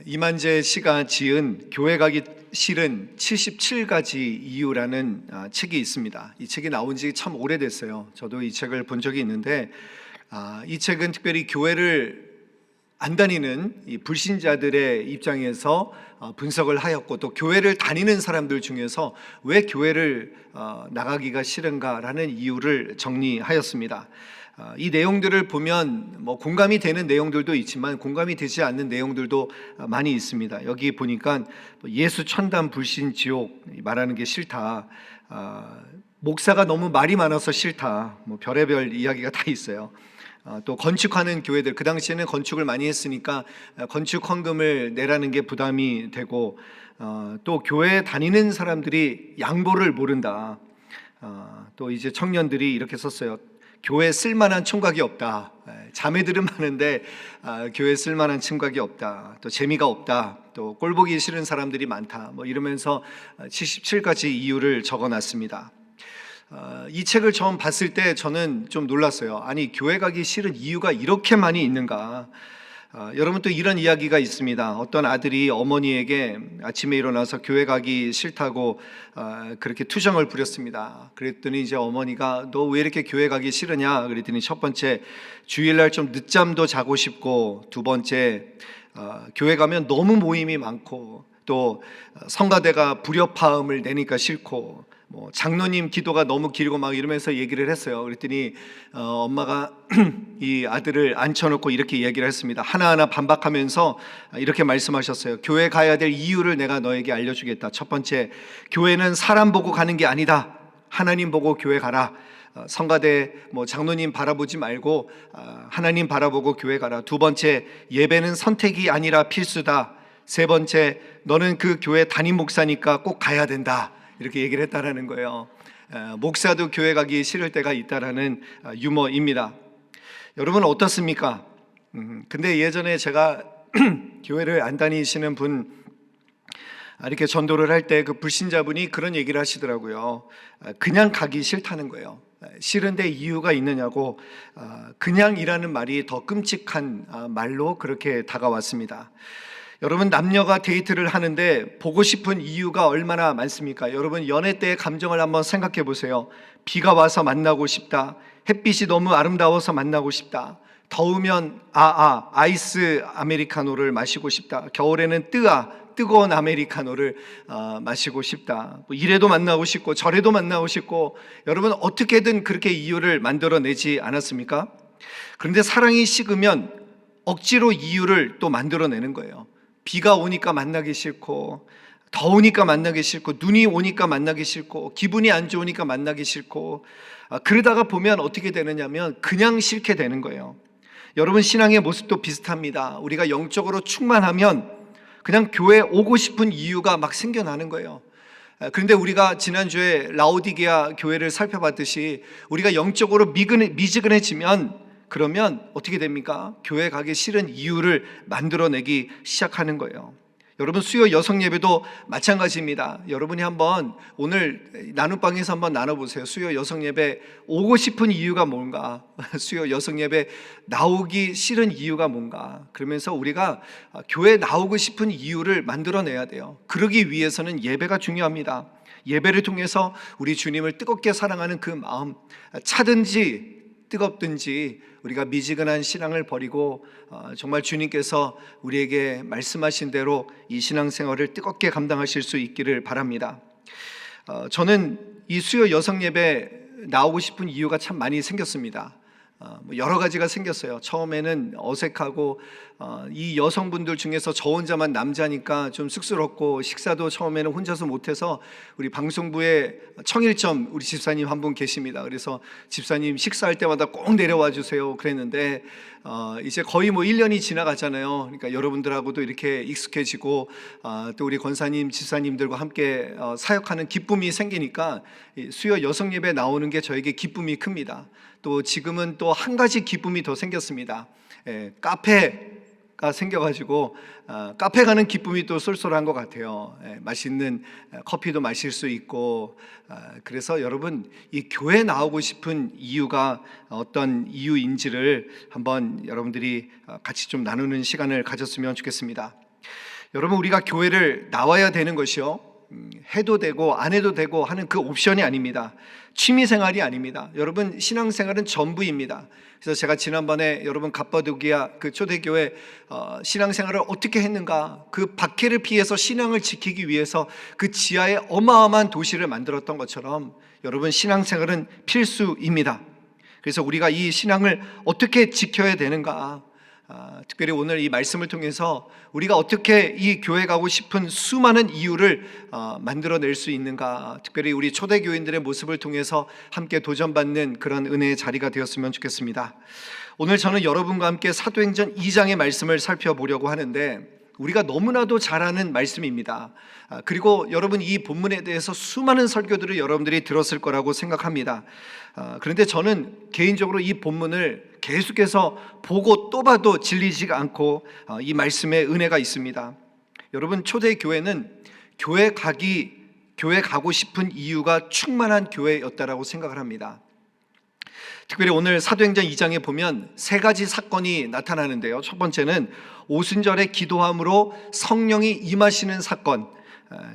이만재 씨가 지은 교회 가기 싫은 77가지 이유라는 책이 있습니다. 이 책이 나온 지 참 오래됐어요. 저도 이 책을 본 적이 있는데 이 책은 특별히 교회를 안 다니는 이 불신자들의 입장에서 분석을 하였고, 또 교회를 다니는 사람들 중에서 왜 교회를 나가기가 싫은가라는 이유를 정리하였습니다. 이 내용들을 보면 공감이 되는 내용들도 있지만 공감이 되지 않는 내용들도 많이 있습니다. 여기 보니까 예수 천당 불신 지옥 말하는 게 싫다, 목사가 너무 말이 많아서 싫다, 별의별 이야기가 다 있어요. 또 건축하는 교회들, 그 당시에는 건축을 많이 했으니까 건축 헌금을 내라는 게 부담이 되고, 또 교회 다니는 사람들이 양보를 모른다. 또 이제 청년들이 이렇게 썼어요. 교회 쓸만한 총각이 없다. 자매들은 많은데 교회 쓸만한 총각이 없다. 또 재미가 없다. 또 꼴보기 싫은 사람들이 많다. 이러면서 77가지 이유를 적어놨습니다. 이 책을 처음 봤을 때 저는 좀 놀랐어요. 아니, 교회 가기 싫은 이유가 이렇게 많이 있는가? 여러분, 또 이런 이야기가 있습니다. 어떤 아들이 어머니에게 아침에 일어나서 교회 가기 싫다고 그렇게 투정을 부렸습니다. 그랬더니 이제 어머니가 너 왜 이렇게 교회 가기 싫으냐? 그랬더니 첫 번째, 주일날 좀 늦잠도 자고 싶고, 두 번째, 교회 가면 너무 모임이 많고, 또 성가대가 불협화음을 내니까 싫고, 장로님 기도가 너무 길고 막 이러면서 얘기를 했어요. 그랬더니 엄마가 이 아들을 앉혀놓고 이렇게 얘기를 했습니다. 하나하나 반박하면서 이렇게 말씀하셨어요. 교회 가야 될 이유를 내가 너에게 알려주겠다. 첫 번째, 교회는 사람 보고 가는 게 아니다. 하나님 보고 교회 가라. 성가대 장로님 바라보지 말고 하나님 바라보고 교회 가라. 두 번째, 예배는 선택이 아니라 필수다. 세 번째, 너는 그 교회 담임 목사니까 꼭 가야 된다. 이렇게 얘기를 했다라는 거예요. 목사도 교회 가기 싫을 때가 있다라는 유머입니다. 여러분 어떻습니까? 근데 예전에 제가 교회를 안 다니시는 분 이렇게 전도를 할 때 그 불신자분이 그런 얘기를 하시더라고요. 그냥 가기 싫다는 거예요. 싫은데 이유가 있느냐고, 그냥이라는 말이 더 끔찍한 말로 그렇게 다가왔습니다. 여러분, 남녀가 데이트를 하는데 보고 싶은 이유가 얼마나 많습니까? 여러분, 연애 때의 감정을 한번 생각해 보세요. 비가 와서 만나고 싶다. 햇빛이 너무 아름다워서 만나고 싶다. 더우면 아이스 아메리카노를 마시고 싶다. 겨울에는 뜨거운 아메리카노를 마시고 싶다. 이래도 만나고 싶고 저래도 만나고 싶고, 여러분 어떻게든 그렇게 이유를 만들어내지 않았습니까? 그런데 사랑이 식으면 억지로 이유를 또 만들어내는 거예요. 비가 오니까 만나기 싫고, 더우니까 만나기 싫고, 눈이 오니까 만나기 싫고, 기분이 안 좋으니까 만나기 싫고, 그러다가 보면 어떻게 되느냐면 그냥 싫게 되는 거예요. 여러분, 신앙의 모습도 비슷합니다. 우리가 영적으로 충만하면 그냥 교회 오고 싶은 이유가 막 생겨나는 거예요. 그런데 우리가 지난주에 라오디게아 교회를 살펴봤듯이 우리가 영적으로 미지근해지면 그러면 어떻게 됩니까? 교회 가기 싫은 이유를 만들어내기 시작하는 거예요. 여러분, 수요 여성 예배도 마찬가지입니다. 여러분이 한번 오늘 나눔방에서 한번 나눠보세요. 수요 여성 예배 오고 싶은 이유가 뭔가? 수요 여성 예배 나오기 싫은 이유가 뭔가? 그러면서 우리가 교회 나오고 싶은 이유를 만들어내야 돼요. 그러기 위해서는 예배가 중요합니다. 예배를 통해서 우리 주님을 뜨겁게 사랑하는 그 마음, 차든지 뜨겁든지 우리가 미지근한 신앙을 버리고 정말 주님께서 우리에게 말씀하신 대로 이 신앙생활을 뜨겁게 감당하실 수 있기를 바랍니다. 저는 이 수요 여성 예배 나오고 싶은 이유가 참 많이 생겼습니다. 여러 가지가 생겼어요. 처음에는 어색하고 이 여성분들 중에서 저 혼자만 남자니까 좀 쑥스럽고, 식사도 처음에는 혼자서 못해서 우리 방송부에 청일점 우리 집사님 한 분 계십니다. 그래서 집사님 식사할 때마다 꼭 내려와 주세요 그랬는데 이제 거의 1년이 지나갔잖아요. 그러니까 여러분들하고도 이렇게 익숙해지고 또 우리 권사님 집사님들과 함께 사역하는 기쁨이 생기니까 수요 여성 예배 나오는 게 저에게 기쁨이 큽니다. 또 지금은 또 한 가지 기쁨이 더 생겼습니다. 카페가 생겨가지고 카페 가는 기쁨이 또 쏠쏠한 것 같아요. 맛있는 커피도 마실 수 있고, 그래서 여러분, 이 교회 나오고 싶은 이유가 어떤 이유인지를 한번 여러분들이 같이 좀 나누는 시간을 가졌으면 좋겠습니다. 여러분, 우리가 교회를 나와야 되는 것이요, 해도 되고 안 해도 되고 하는 그 옵션이 아닙니다. 취미생활이 아닙니다. 여러분, 신앙생활은 전부입니다. 그래서 제가 지난번에 여러분 갑바도기아 그 초대교회 신앙생활을 어떻게 했는가, 그 박해를 피해서 신앙을 지키기 위해서 그 지하에 어마어마한 도시를 만들었던 것처럼 여러분, 신앙생활은 필수입니다. 그래서 우리가 이 신앙을 어떻게 지켜야 되는가, 특별히 오늘 이 말씀을 통해서 우리가 어떻게 이 교회 가고 싶은 수많은 이유를 만들어낼 수 있는가, 특별히 우리 초대교인들의 모습을 통해서 함께 도전받는 그런 은혜의 자리가 되었으면 좋겠습니다. 오늘 저는 여러분과 함께 사도행전 2장의 말씀을 살펴보려고 하는데, 우리가 너무나도 잘 아는 말씀입니다. 그리고 여러분, 이 본문에 대해서 수많은 설교들을 여러분들이 들었을 거라고 생각합니다. 그런데 저는 개인적으로 이 본문을 계속해서 보고 또 봐도 질리지가 않고 이 말씀에 은혜가 있습니다. 여러분, 초대교회는 교회 가고 싶은 이유가 충만한 교회였다라고 생각을 합니다. 특별히 오늘 사도행전 2장에 보면 세 가지 사건이 나타나는데요. 첫 번째는 오순절에 기도함으로 성령이 임하시는 사건,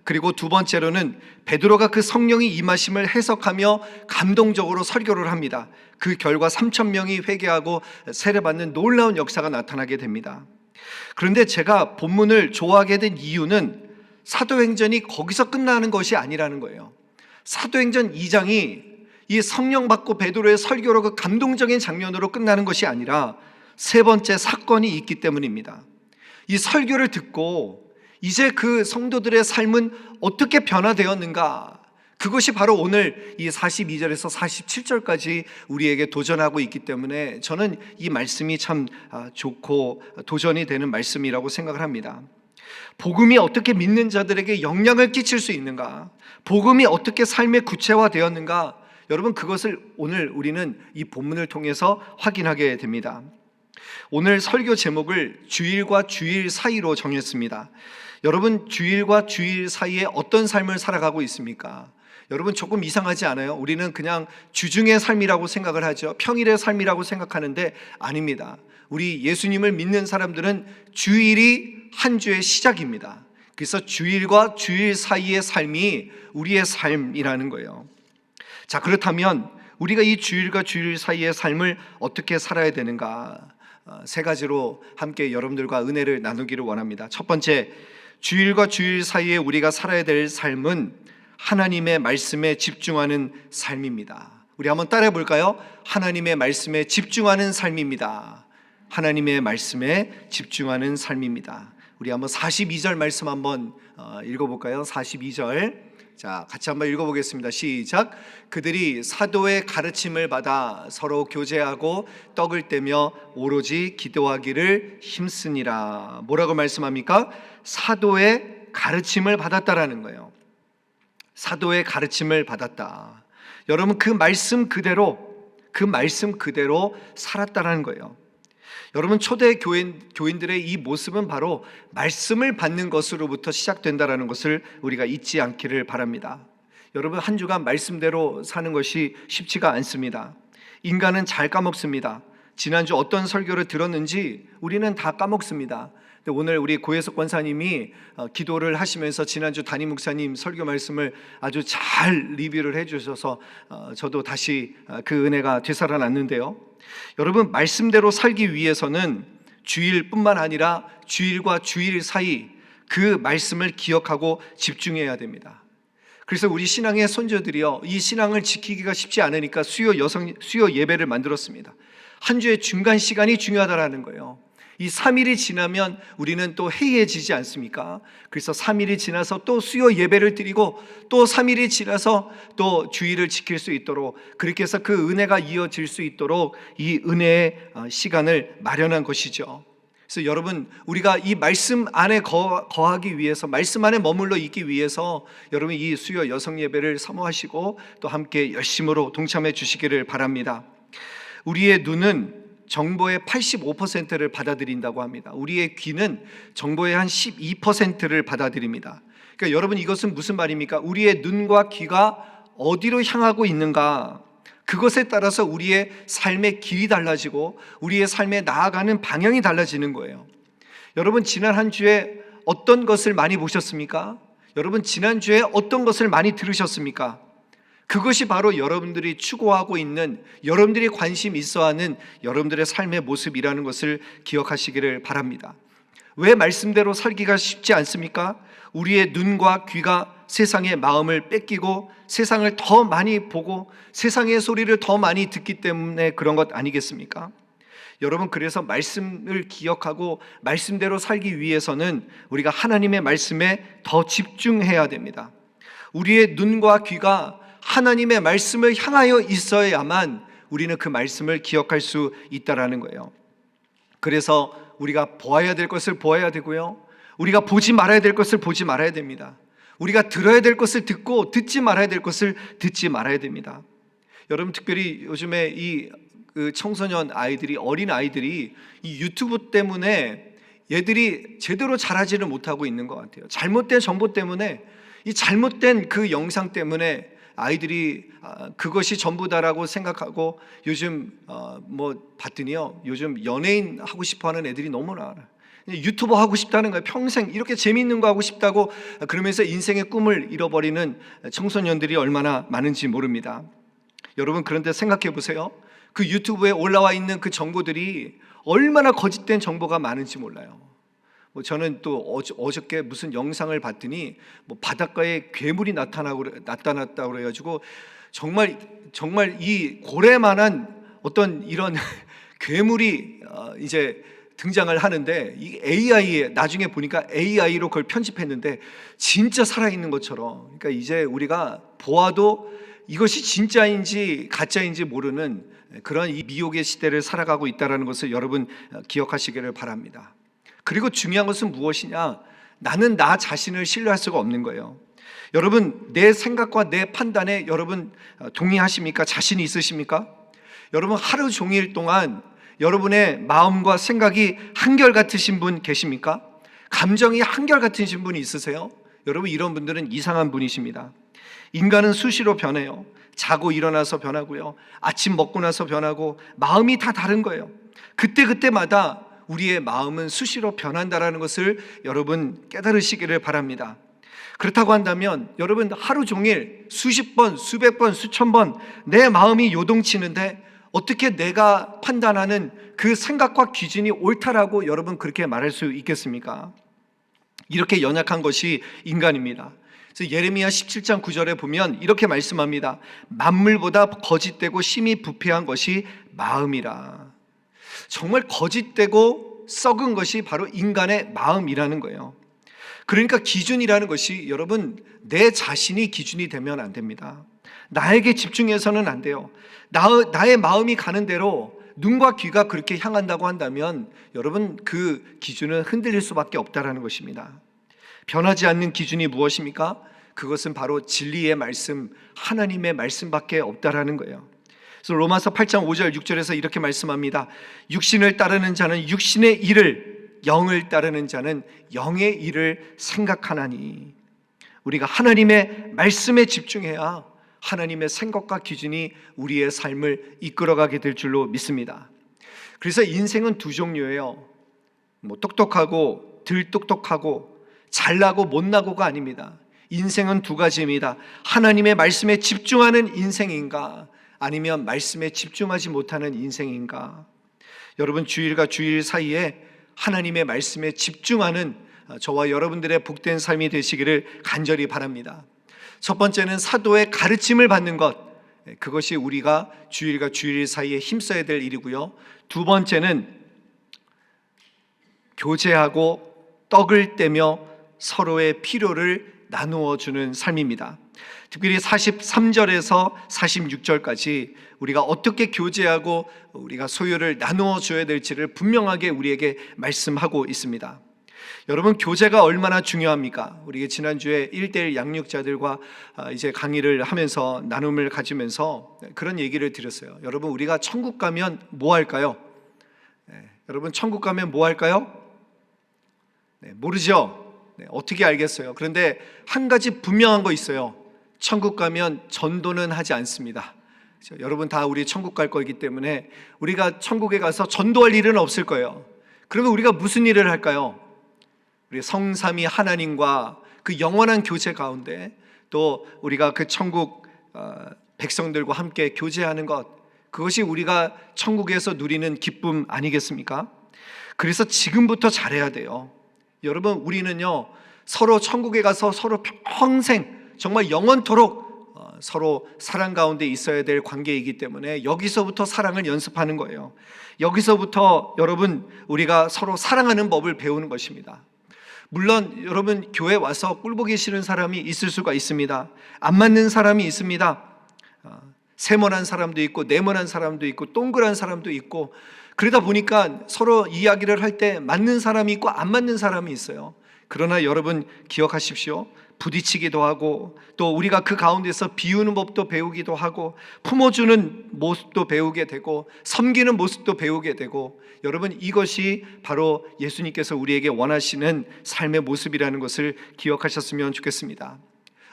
그리고 두 번째로는 베드로가 그 성령이 임하심을 해석하며 감동적으로 설교를 합니다. 그 결과 3,000명이 회개하고 세례받는 놀라운 역사가 나타나게 됩니다. 그런데 제가 본문을 좋아하게 된 이유는 사도행전이 거기서 끝나는 것이 아니라는 거예요. 사도행전 2장이 이 성령 받고 베드로의 설교로 그 감동적인 장면으로 끝나는 것이 아니라 세 번째 사건이 있기 때문입니다. 이 설교를 듣고 이제 그 성도들의 삶은 어떻게 변화되었는가, 그것이 바로 오늘 이 42절에서 47절까지 우리에게 도전하고 있기 때문에 저는 이 말씀이 참 좋고 도전이 되는 말씀이라고 생각을 합니다. 복음이 어떻게 믿는 자들에게 영향을 끼칠 수 있는가, 복음이 어떻게 삶에 구체화되었는가, 여러분, 그것을 오늘 우리는 이 본문을 통해서 확인하게 됩니다. 오늘 설교 제목을 주일과 주일 사이로 정했습니다. 여러분, 주일과 주일 사이에 어떤 삶을 살아가고 있습니까? 여러분, 조금 이상하지 않아요? 우리는 그냥 주중의 삶이라고 생각을 하죠. 평일의 삶이라고 생각하는데 아닙니다. 우리 예수님을 믿는 사람들은 주일이 한 주의 시작입니다. 그래서 주일과 주일 사이의 삶이 우리의 삶이라는 거예요. 자, 그렇다면 우리가 이 주일과 주일 사이의 삶을 어떻게 살아야 되는가, 세 가지로 함께 여러분들과 은혜를 나누기를 원합니다. 첫 번째, 주일과 주일 사이에 우리가 살아야 될 삶은 하나님의 말씀에 집중하는 삶입니다. 우리 한번 따라해 볼까요? 하나님의 말씀에 집중하는 삶입니다. 하나님의 말씀에 집중하는 삶입니다. 우리 한번 42절 말씀 한번 읽어볼까요? 42절, 자, 같이 한번 읽어보겠습니다. 시작. 그들이 사도의 가르침을 받아 서로 교제하고 떡을 떼며 오로지 기도하기를 힘쓰니라. 뭐라고 말씀합니까? 사도의 가르침을 받았다라는 거예요. 사도의 가르침을 받았다. 여러분, 그 말씀 그대로 살았다라는 거예요. 여러분, 초대 교인들의 이 모습은 바로 말씀을 받는 것으로부터 시작된다는 것을 우리가 잊지 않기를 바랍니다. 여러분, 한 주간 말씀대로 사는 것이 쉽지가 않습니다. 인간은 잘 까먹습니다. 지난주 어떤 설교를 들었는지 우리는 다 까먹습니다. 오늘 우리 고혜석 권사님이 기도를 하시면서 지난주 담임 목사님 설교 말씀을 아주 잘 리뷰를 해주셔서 저도 다시 그 은혜가 되살아났는데요. 여러분, 말씀대로 살기 위해서는 주일뿐만 아니라 주일과 주일 사이 그 말씀을 기억하고 집중해야 됩니다. 그래서 우리 신앙의 선조들이요, 이 신앙을 지키기가 쉽지 않으니까 수요 예배를 만들었습니다. 한 주의 중간 시간이 중요하다라는 거예요. 이 3일이 지나면 우리는 또 해이해지지 않습니까? 그래서 3일이 지나서 또 수요 예배를 드리고 또 3일이 지나서 또 주일을 지킬 수 있도록, 그렇게 해서 그 은혜가 이어질 수 있도록 이 은혜의 시간을 마련한 것이죠. 그래서 여러분, 우리가 이 말씀 안에 거하기 위해서, 말씀 안에 머물러 있기 위해서 여러분, 이 수요 여성 예배를 사모하시고 또 함께 열심으로 동참해 주시기를 바랍니다. 우리의 눈은 정보의 85%를 받아들인다고 합니다. 우리의 귀는 정보의 한 12%를 받아들입니다. 그러니까 여러분, 이것은 무슨 말입니까? 우리의 눈과 귀가 어디로 향하고 있는가, 그것에 따라서 우리의 삶의 길이 달라지고 우리의 삶에 나아가는 방향이 달라지는 거예요. 여러분, 지난 한 주에 어떤 것을 많이 보셨습니까? 여러분 지난주에 어떤 것을 많이 들으셨습니까? 그것이 바로 여러분들이 추구하고 있는, 여러분들이 관심 있어 하는 여러분들의 삶의 모습이라는 것을 기억하시기를 바랍니다. 왜 말씀대로 살기가 쉽지 않습니까? 우리의 눈과 귀가 세상의 마음을 뺏기고 세상을 더 많이 보고 세상의 소리를 더 많이 듣기 때문에 그런 것 아니겠습니까? 여러분, 그래서 말씀을 기억하고 말씀대로 살기 위해서는 우리가 하나님의 말씀에 더 집중해야 됩니다. 우리의 눈과 귀가 하나님의 말씀을 향하여 있어야만 우리는 그 말씀을 기억할 수 있다라는 거예요. 그래서 우리가 보아야 될 것을 보아야 되고요, 우리가 보지 말아야 될 것을 보지 말아야 됩니다. 우리가 들어야 될 것을 듣고 듣지 말아야 될 것을 듣지 말아야 됩니다. 여러분, 특별히 요즘에 이 청소년 아이들이, 어린 아이들이 이 유튜브 때문에 얘들이 제대로 자라지를 못하고 있는 것 같아요. 잘못된 정보 때문에, 이 잘못된 그 영상 때문에 아이들이 그것이 전부다라고 생각하고 요즘 봤더니요, 요즘 연예인 하고 싶어하는 애들이 너무 많아요. 유튜버 하고 싶다는 거예요. 평생 이렇게 재미있는 거 하고 싶다고, 그러면서 인생의 꿈을 잃어버리는 청소년들이 얼마나 많은지 모릅니다. 여러분, 그런데 생각해 보세요. 그 유튜브에 올라와 있는 그 정보들이 얼마나 거짓된 정보가 많은지 몰라요. 저는 또 어저께 무슨 영상을 봤더니 바닷가에 괴물이 나타났다고 그래가지고 정말 이 고래만한 어떤 이런 괴물이 이제 등장을 하는데, 이 AI에 나중에 보니까 AI로 그걸 편집했는데 진짜 살아있는 것처럼, 그러니까 이제 우리가 보아도 이것이 진짜인지 가짜인지 모르는 그런 이 미혹의 시대를 살아가고 있다는 것을 여러분 기억하시기를 바랍니다. 그리고 중요한 것은 무엇이냐? 나는 나 자신을 신뢰할 수가 없는 거예요. 여러분, 내 생각과 내 판단에 여러분 동의하십니까? 자신이 있으십니까? 여러분, 하루 종일 동안 여러분의 마음과 생각이 한결같으신 분 계십니까? 감정이 한결같으신 분이 있으세요? 여러분, 이런 분들은 이상한 분이십니다. 인간은 수시로 변해요. 자고 일어나서 변하고요, 아침 먹고 나서 변하고, 마음이 다 다른 거예요. 그때마다 우리의 마음은 수시로 변한다라는 것을 여러분 깨달으시기를 바랍니다. 그렇다고 한다면 여러분, 하루 종일 수십 번, 수백 번, 수천 번 내 마음이 요동치는데 어떻게 내가 판단하는 그 생각과 기준이 옳다라고 여러분 그렇게 말할 수 있겠습니까? 이렇게 연약한 것이 인간입니다. 그래서 예레미야 17장 9절에 보면 이렇게 말씀합니다. 만물보다 거짓되고 심히 부패한 것이 마음이라. 정말 거짓되고 썩은 것이 바로 인간의 마음이라는 거예요. 그러니까 기준이라는 것이 여러분, 내 자신이 기준이 되면 안 됩니다. 나에게 집중해서는 안 돼요. 나의 마음이 가는 대로 눈과 귀가 그렇게 향한다고 한다면 여러분, 그 기준은 흔들릴 수밖에 없다라는 것입니다. 변하지 않는 기준이 무엇입니까? 그것은 바로 진리의 말씀, 하나님의 말씀밖에 없다라는 거예요. 그래서 로마서 8장 5절 6절에서 이렇게 말씀합니다. 육신을 따르는 자는 육신의 일을, 영을 따르는 자는 영의 일을 생각하나니. 우리가 하나님의 말씀에 집중해야 하나님의 생각과 기준이 우리의 삶을 이끌어가게 될 줄로 믿습니다. 그래서 인생은 두 종류예요. 똑똑하고 덜 똑똑하고, 잘나고 못나고가 아닙니다. 인생은 두 가지입니다. 하나님의 말씀에 집중하는 인생인가, 아니면 말씀에 집중하지 못하는 인생인가. 여러분, 주일과 주일 사이에 하나님의 말씀에 집중하는 저와 여러분들의 복된 삶이 되시기를 간절히 바랍니다. 첫 번째는 사도의 가르침을 받는 것, 그것이 우리가 주일과 주일 사이에 힘써야 될 일이고요. 두 번째는 교제하고 떡을 떼며 서로의 필요를 나누어 주는 삶입니다. 특별히 43절에서 46절까지 우리가 어떻게 교제하고 우리가 소유를 나누어 줘야 될지를 분명하게 우리에게 말씀하고 있습니다. 여러분, 교제가 얼마나 중요합니까? 우리 지난주에 1:1 양육자들과 이제 강의를 하면서 나눔을 가지면서 그런 얘기를 드렸어요. 여러분, 우리가 천국 가면 뭐 할까요? 여러분, 천국 가면 뭐 할까요? 모르죠? 어떻게 알겠어요? 그런데 한 가지 분명한 거 있어요. 천국 가면 전도는 하지 않습니다. 그렇죠? 여러분 다 우리 천국 갈 거기 때문에 우리가 천국에 가서 전도할 일은 없을 거예요. 그러면 우리가 무슨 일을 할까요? 우리 성삼위 하나님과 그 영원한 교제 가운데 또 우리가 그 천국 백성들과 함께 교제하는 것, 그것이 우리가 천국에서 누리는 기쁨 아니겠습니까? 그래서 지금부터 잘해야 돼요. 여러분, 우리는요 서로 천국에 가서 서로 평생 정말 영원토록 서로 사랑 가운데 있어야 될 관계이기 때문에 여기서부터 사랑을 연습하는 거예요. 여기서부터 여러분 우리가 서로 사랑하는 법을 배우는 것입니다. 물론 여러분 교회 와서 꿀보기 싫은 사람이 있을 수가 있습니다. 안 맞는 사람이 있습니다. 세모난 사람도 있고 네모난 사람도 있고 동그란 사람도 있고, 그러다 보니까 서로 이야기를 할 때 맞는 사람이 있고 안 맞는 사람이 있어요. 그러나 여러분 기억하십시오. 부딪히기도 하고 또 우리가 그 가운데서 비우는 법도 배우기도 하고 품어주는 모습도 배우게 되고 섬기는 모습도 배우게 되고, 여러분 이것이 바로 예수님께서 우리에게 원하시는 삶의 모습이라는 것을 기억하셨으면 좋겠습니다.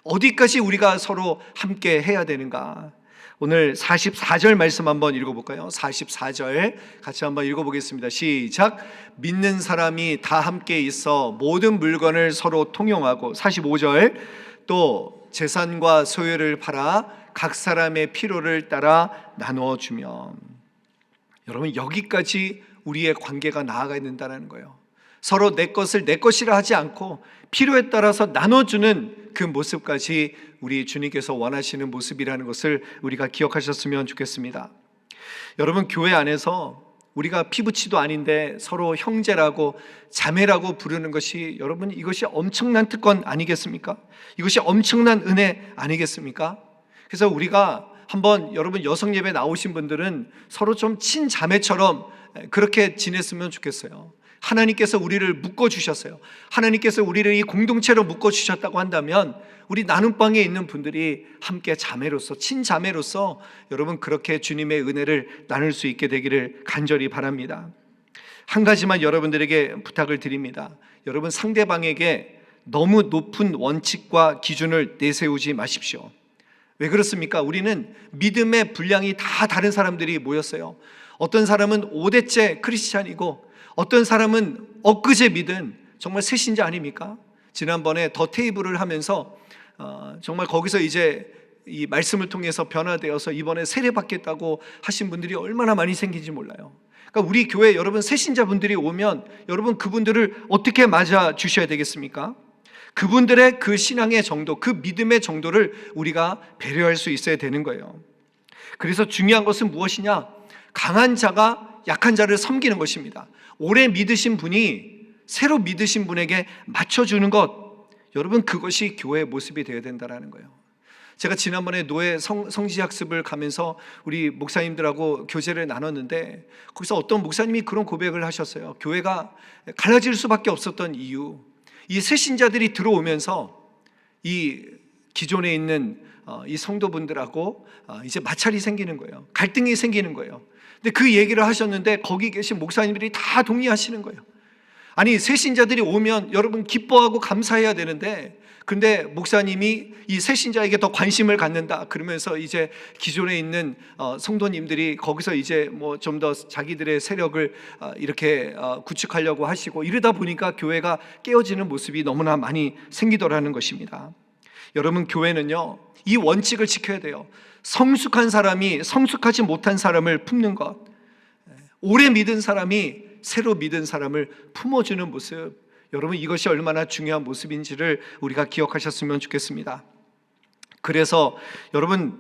어디까지 우리가 서로 함께 해야 되는가? 오늘 44절 말씀 한번 읽어볼까요? 44절 같이 한번 읽어보겠습니다. 시작. 믿는 사람이 다 함께 있어 모든 물건을 서로 통용하고, 45절 또 재산과 소유를 팔아 각 사람의 필요를 따라 나누어주며. 여러분 여기까지 우리의 관계가 나아가야 된다는 거예요. 서로 내 것을 내 것이라 하지 않고 필요에 따라서 나눠주는 그 모습까지 우리 주님께서 원하시는 모습이라는 것을 우리가 기억하셨으면 좋겠습니다. 여러분 교회 안에서 우리가 피부치도 아닌데 서로 형제라고 자매라고 부르는 것이, 여러분 이것이 엄청난 특권 아니겠습니까? 이것이 엄청난 은혜 아니겠습니까? 그래서 우리가 한번 여러분 여성 예배 나오신 분들은 서로 좀 친자매처럼 그렇게 지냈으면 좋겠어요. 하나님께서 우리를 묶어주셨어요. 하나님께서 우리를 이 공동체로 묶어주셨다고 한다면 우리 나눔방에 있는 분들이 함께 자매로서, 친자매로서 여러분 그렇게 주님의 은혜를 나눌 수 있게 되기를 간절히 바랍니다. 한 가지만 여러분들에게 부탁을 드립니다. 여러분 상대방에게 너무 높은 원칙과 기준을 내세우지 마십시오. 왜 그렇습니까? 우리는 믿음의 분량이 다 다른 사람들이 모였어요. 어떤 사람은 5대째 크리스찬이고 어떤 사람은 엊그제 믿은 정말 새신자 아닙니까? 지난번에 더 테이블을 하면서 정말 거기서 이제 이 말씀을 통해서 변화되어서 이번에 세례받겠다고 하신 분들이 얼마나 많이 생긴지 몰라요. 그러니까 우리 교회 여러분 새신자분들이 오면 여러분 그분들을 어떻게 맞아 주셔야 되겠습니까? 그분들의 그 신앙의 정도, 그 믿음의 정도를 우리가 배려할 수 있어야 되는 거예요. 그래서 중요한 것은 무엇이냐? 강한 자가 약한 자를 섬기는 것입니다. 오래 믿으신 분이 새로 믿으신 분에게 맞춰주는 것, 여러분 그것이 교회의 모습이 되어야 된다는 거예요. 제가 지난번에 노예 성지학습을 가면서 우리 목사님들하고 교제를 나눴는데 거기서 어떤 목사님이 그런 고백을 하셨어요. 교회가 갈라질 수밖에 없었던 이유, 이 새신자들이 들어오면서 이 기존에 있는 이 성도분들하고 이제 마찰이 생기는 거예요. 갈등이 생기는 거예요. 근데 그 얘기를 하셨는데 거기 계신 목사님들이 다 동의하시는 거예요. 아니 새신자들이 오면 여러분 기뻐하고 감사해야 되는데, 근데 목사님이 이 새신자에게 더 관심을 갖는다 그러면서 이제 기존에 있는 성도님들이 거기서 이제 뭐 좀 더 자기들의 세력을 이렇게 구축하려고 하시고, 이러다 보니까 교회가 깨어지는 모습이 너무나 많이 생기더라는 것입니다. 여러분 교회는요 이 원칙을 지켜야 돼요. 성숙한 사람이 성숙하지 못한 사람을 품는 것, 오래 믿은 사람이 새로 믿은 사람을 품어주는 모습, 여러분 이것이 얼마나 중요한 모습인지를 우리가 기억하셨으면 좋겠습니다. 그래서 여러분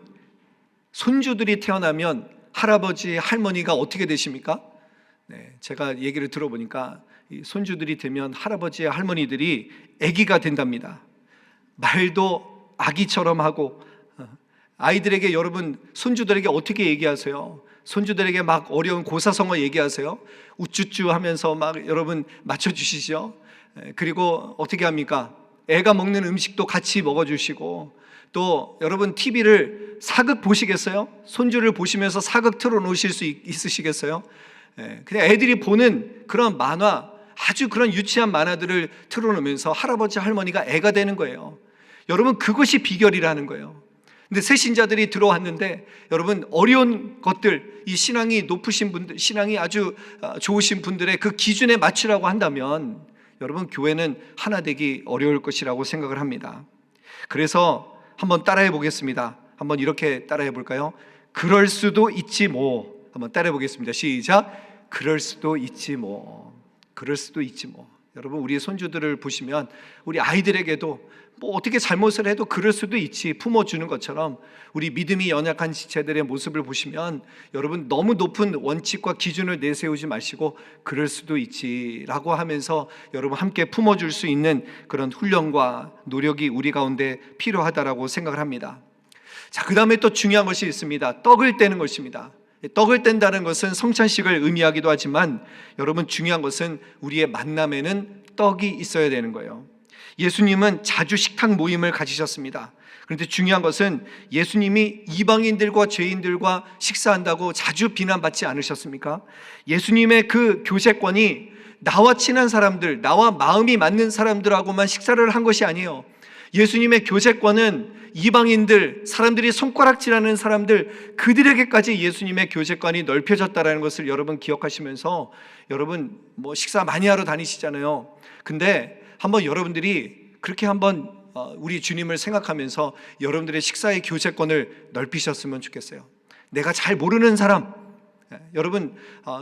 손주들이 태어나면 할아버지 할머니가 어떻게 되십니까? 제가 얘기를 들어보니까 이 손주들이 되면 할아버지 할머니들이 아기가 된답니다. 말도 아기처럼 하고, 아이들에게 여러분 손주들에게 어떻게 얘기하세요? 손주들에게 막 어려운 고사성어 얘기하세요? 우쭈쭈 하면서 막 여러분 맞춰주시죠. 그리고 어떻게 합니까? 애가 먹는 음식도 같이 먹어주시고, 또 여러분 TV를 사극 보시겠어요? 손주를 보시면서 사극 틀어놓으실 수 있으시겠어요? 그냥 애들이 보는 그런 만화, 아주 그런 유치한 만화들을 틀어놓으면서 할아버지 할머니가 애가 되는 거예요. 여러분 그것이 비결이라는 거예요. 근데 새신자들이 들어왔는데 여러분 어려운 것들, 이 신앙이 높으신 분들, 신앙이 아주 좋으신 분들의 그 기준에 맞추라고 한다면 여러분, 교회는 하나 되기 어려울 것이라고 생각을 합니다. 그래서 한번 따라해 보겠습니다. 한번 이렇게 따라해 볼까요? 그럴 수도 있지 뭐. 한번 따라해 보겠습니다. 시작. 그럴 수도 있지 뭐. 그럴 수도 있지 뭐. 여러분, 우리 손주들을 보시면 우리 아이들에게도 뭐 어떻게 잘못을 해도 그럴 수도 있지 품어주는 것처럼 우리 믿음이 연약한 지체들의 모습을 보시면 여러분, 너무 높은 원칙과 기준을 내세우지 마시고 그럴 수도 있지라고 하면서 여러분 함께 품어줄 수 있는 그런 훈련과 노력이 우리 가운데 필요하다라고 생각을 합니다. 자, 그 다음에 또 중요한 것이 있습니다. 떡을 떼는 것입니다. 떡을 뗀다는 것은 성찬식을 의미하기도 하지만 여러분, 중요한 것은 우리의 만남에는 떡이 있어야 되는 거예요. 예수님은 자주 식탁 모임을 가지셨습니다. 그런데 중요한 것은 예수님이 이방인들과 죄인들과 식사한다고 자주 비난받지 않으셨습니까? 예수님의 그 교제권이 나와 친한 사람들, 나와 마음이 맞는 사람들하고만 식사를 한 것이 아니에요. 예수님의 교제권은 이방인들, 사람들이 손가락질하는 사람들, 그들에게까지 예수님의 교제권이 넓혀졌다는 것을 여러분 기억하시면서, 여러분 뭐 식사 많이 하러 다니시잖아요. 근데 한번 여러분들이 그렇게 한번 우리 주님을 생각하면서 여러분들의 식사의 교제권을 넓히셨으면 좋겠어요. 내가 잘 모르는 사람, 여러분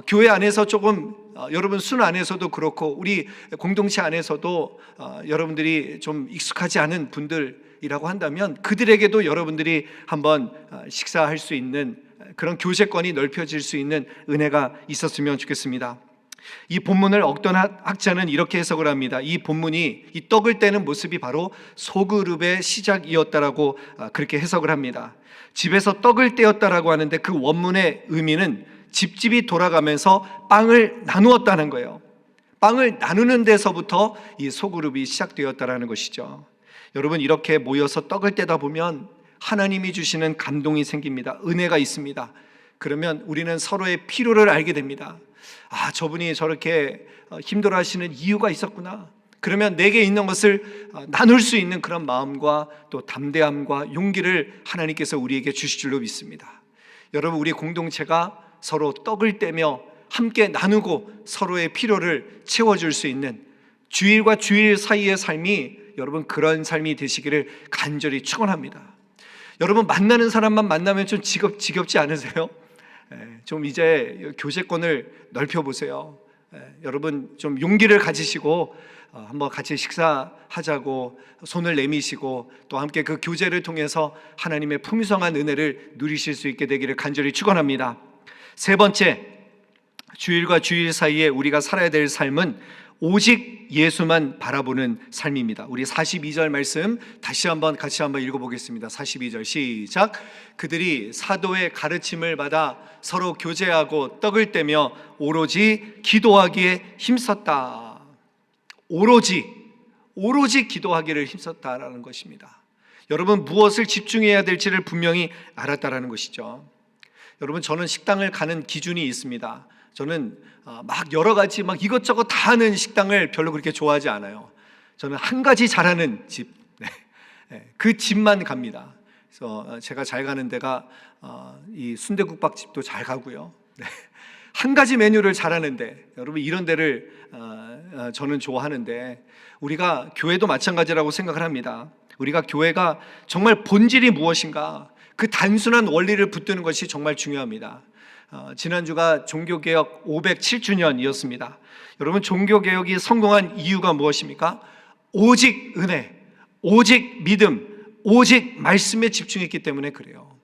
교회 안에서 조금 여러분 순 안에서도 그렇고 우리 공동체 안에서도 여러분들이 좀 익숙하지 않은 분들이라고 한다면 그들에게도 여러분들이 한번 식사할 수 있는 그런 교제권이 넓혀질 수 있는 은혜가 있었으면 좋겠습니다. 이 본문을 어떤 학자는 이렇게 해석을 합니다. 이 본문이 이 떡을 떼는 모습이 바로 소그룹의 시작이었다라고 그렇게 해석을 합니다. 집에서 떡을 떼었다라고 하는데 그 원문의 의미는 집집이 돌아가면서 빵을 나누었다는 거예요. 빵을 나누는 데서부터 이 소그룹이 시작되었다라는 것이죠. 여러분, 이렇게 모여서 떡을 떼다 보면 하나님이 주시는 감동이 생깁니다. 은혜가 있습니다. 그러면 우리는 서로의 필요를 알게 됩니다. 아, 저분이 저렇게 힘들어하시는 이유가 있었구나. 그러면 내게 있는 것을 나눌 수 있는 그런 마음과 또 담대함과 용기를 하나님께서 우리에게 주실 줄로 믿습니다. 여러분, 우리 공동체가 서로 떡을 떼며 함께 나누고 서로의 필요를 채워줄 수 있는 주일과 주일 사이의 삶이 여러분 그런 삶이 되시기를 간절히 축원합니다. 여러분, 만나는 사람만 만나면 좀 지겹지 않으세요? 좀 이제 교제권을 넓혀보세요. 여러분 좀 용기를 가지시고 한번 같이 식사하자고 손을 내미시고 또 함께 그 교제를 통해서 하나님의 풍성한 은혜를 누리실 수 있게 되기를 간절히 축원합니다. 세 번째, 주일과 주일 사이에 우리가 살아야 될 삶은 오직 예수만 바라보는 삶입니다. 우리 42절 말씀 다시 한번 같이 한번 읽어보겠습니다. 42절 시작. 그들이 사도의 가르침을 받아 서로 교제하고 떡을 떼며 오로지 기도하기에 힘썼다. 오로지 기도하기를 힘썼다라는 것입니다. 여러분, 무엇을 집중해야 될지를 분명히 알았다라는 것이죠. 여러분, 저는 식당을 가는 기준이 있습니다. 저는 막 여러 가지 막 이것저것 다 하는 식당을 별로 그렇게 좋아하지 않아요. 저는 한 가지 잘하는 집, 그 집만 갑니다. 그래서 제가 잘 가는 데가 이 순대국밥집도 잘 가고요. 한 가지 메뉴를 잘하는데, 여러분 이런 데를 저는 좋아하는데, 우리가 교회도 마찬가지라고 생각을 합니다. 우리가 교회가 정말 본질이 무엇인가, 그 단순한 원리를 붙드는 것이 정말 중요합니다. 지난주가 종교개혁 507주년이었습니다. 여러분, 종교개혁이 성공한 이유가 무엇입니까? 오직 은혜, 오직 믿음, 오직 말씀에 집중했기 때문에 그래요.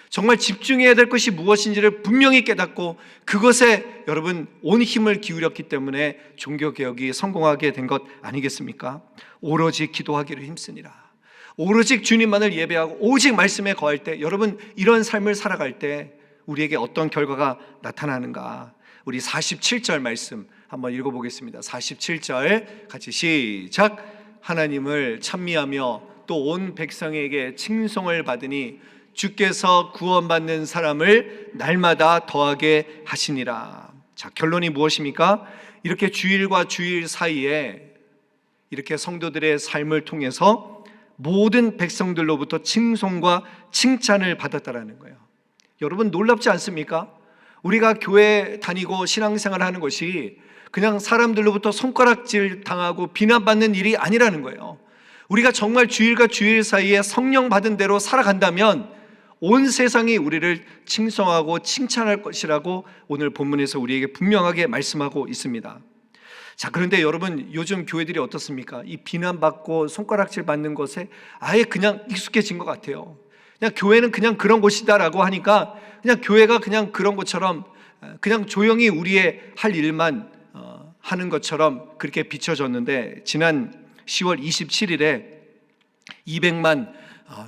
정말 집중해야 될 것이 무엇인지를 분명히 깨닫고 그것에 여러분 온 힘을 기울였기 때문에 종교개혁이 성공하게 된 것 아니겠습니까? 오로지 기도하기를 힘쓰니라. 오로지 주님만을 예배하고 오직 말씀에 거할 때, 여러분 이런 삶을 살아갈 때 우리에게 어떤 결과가 나타나는가? 우리 47절 말씀 한번 읽어보겠습니다. 47절 같이 시작. 하나님을 찬미하며 또 온 백성에게 칭송을 받으니 주께서 구원받는 사람을 날마다 더하게 하시니라. 자, 결론이 무엇입니까? 이렇게 주일과 주일 사이에 이렇게 성도들의 삶을 통해서 모든 백성들로부터 칭송과 칭찬을 받았다라는 거예요. 여러분 놀랍지 않습니까? 우리가 교회 다니고 신앙생활 하는 것이 그냥 사람들로부터 손가락질 당하고 비난받는 일이 아니라는 거예요. 우리가 정말 주일과 주일 사이에 성령 받은 대로 살아간다면 온 세상이 우리를 칭송하고 칭찬할 것이라고 오늘 본문에서 우리에게 분명하게 말씀하고 있습니다. 자, 그런데 여러분, 요즘 교회들이 어떻습니까? 이 비난받고 손가락질 받는 것에 아예 그냥 익숙해진 것 같아요. 그냥 교회는 그냥 그런 곳이다라고 하니까 그냥 교회가 그냥 그런 것처럼 그냥 조용히 우리의 할 일만 하는 것처럼 그렇게 비춰졌는데, 지난 10월 27일에 200만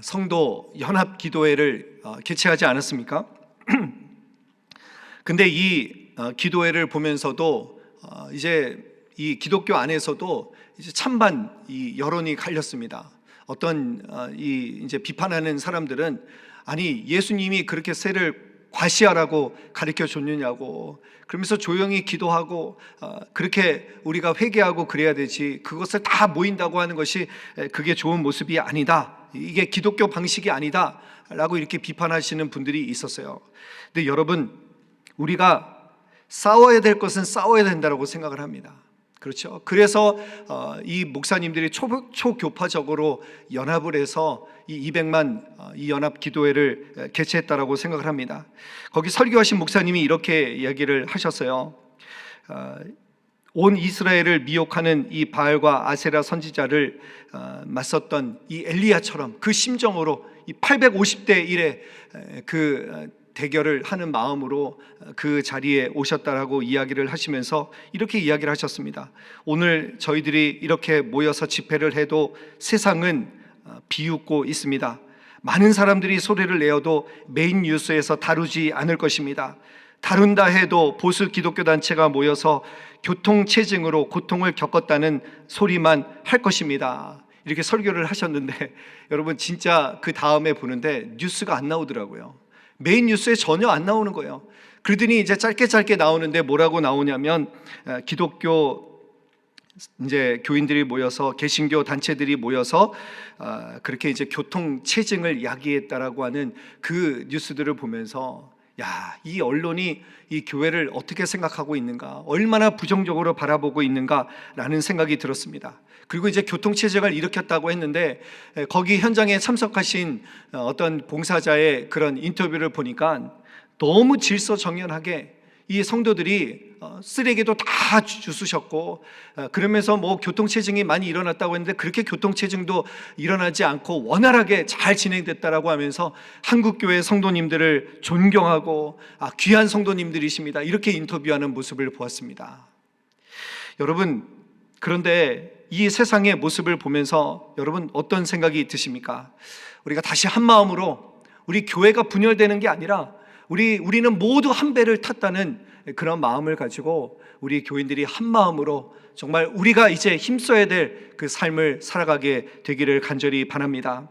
성도 연합 기도회를 개최하지 않았습니까? 근데 이 기도회를 보면서도 이제 이 기독교 안에서도 이제 찬반 이 여론이 갈렸습니다. 어떤 이 이제 비판하는 사람들은 아니, 예수님이 그렇게 세를 과시하라고 가르쳐 줬느냐고, 그러면서 조용히 기도하고 그렇게 우리가 회개하고 그래야 되지, 그것을 다 모인다고 하는 것이 그게 좋은 모습이 아니다, 이게 기독교 방식이 아니다 라고 이렇게 비판하시는 분들이 있었어요. 근데 여러분, 우리가 싸워야 될 것은 싸워야 된다고 생각을 합니다. 그렇죠? 그래서 이 목사님들이 초교파적으로 연합을 해서 이 200만 이 연합 기도회를 개최했다라고 생각을 합니다. 거기 설교하신 목사님이 이렇게 이야기를 하셨어요. 온 이스라엘을 미혹하는 이 바알과 아세라 선지자를 맞섰던 이 엘리야처럼 그 심정으로 이 850대 1의 그 대결을 하는 마음으로 그 자리에 오셨다라고 이야기를 하시면서 이렇게 이야기를 하셨습니다. 오늘 저희들이 이렇게 모여서 집회를 해도 세상은 비웃고 있습니다. 많은 사람들이 소리를 내어도 메인 뉴스에서 다루지 않을 것입니다. 다룬다 해도 보수 기독교 단체가 모여서 교통체증으로 고통을 겪었다는 소리만 할 것입니다. 이렇게 설교를 하셨는데, 여러분 진짜 그 다음에 보는데 뉴스가 안 나오더라고요. 메인 뉴스에 전혀 안 나오는 거예요. 그러더니 이제 짧게 나오는데 뭐라고 나오냐면, 기독교 이제 교인들이 모여서, 개신교 단체들이 모여서 그렇게 이제 교통 체증을 야기했다라고 하는 그 뉴스들을 보면서, 야, 이 언론이 이 교회를 어떻게 생각하고 있는가, 얼마나 부정적으로 바라보고 있는가라는 생각이 들었습니다. 그리고 이제 교통체증을 일으켰다고 했는데, 거기 현장에 참석하신 어떤 봉사자의 그런 인터뷰를 보니까 너무 질서정연하게 이 성도들이 쓰레기도 다 주스셨고, 그러면서 뭐 교통체증이 많이 일어났다고 했는데 그렇게 교통체증도 일어나지 않고 원활하게 잘 진행됐다라고 하면서 한국교회 성도님들을 존경하고 귀한 성도님들이십니다, 이렇게 인터뷰하는 모습을 보았습니다. 여러분, 그런데 이 세상의 모습을 보면서 여러분 어떤 생각이 드십니까? 우리가 다시 한 마음으로, 우리 교회가 분열되는 게 아니라 우리는 모두 한 배를 탔다는 그런 마음을 가지고 우리 교인들이 한 마음으로 정말 우리가 이제 힘써야 될 그 삶을 살아가게 되기를 간절히 바랍니다.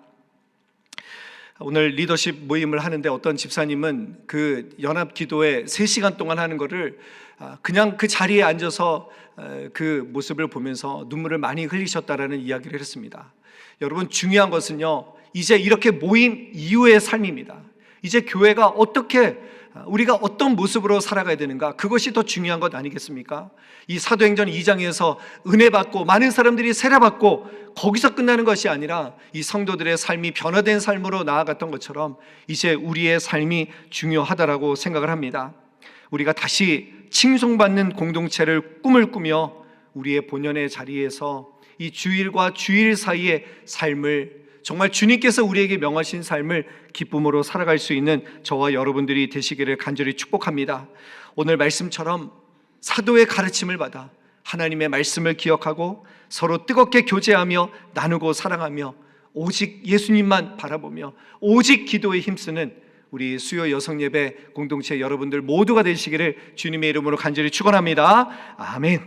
오늘 리더십 모임을 하는데 어떤 집사님은 그 연합 기도회 3시간 동안 하는 거를 그냥 그 자리에 앉아서 그 모습을 보면서 눈물을 많이 흘리셨다라는 이야기를 했습니다. 여러분, 중요한 것은요, 이제 이렇게 모인 이후의 삶입니다. 이제 교회가 어떻게, 우리가 어떤 모습으로 살아가야 되는가, 그것이 더 중요한 것 아니겠습니까? 이 사도행전 2장에서 은혜 받고 많은 사람들이 세례 받고 거기서 끝나는 것이 아니라 이 성도들의 삶이 변화된 삶으로 나아갔던 것처럼 이제 우리의 삶이 중요하다라고 생각을 합니다. 우리가 다시 칭송받는 공동체를 꿈을 꾸며 우리의 본연의 자리에서 이 주일과 주일 사이의 삶을, 정말 주님께서 우리에게 명하신 삶을 기쁨으로 살아갈 수 있는 저와 여러분들이 되시기를 간절히 축복합니다. 오늘 말씀처럼 사도의 가르침을 받아 하나님의 말씀을 기억하고 서로 뜨겁게 교제하며 나누고 사랑하며 오직 예수님만 바라보며 오직 기도에 힘쓰는 우리 수요 여성예배 공동체 여러분들 모두가 되시기를 주님의 이름으로 간절히 축원합니다. 아멘.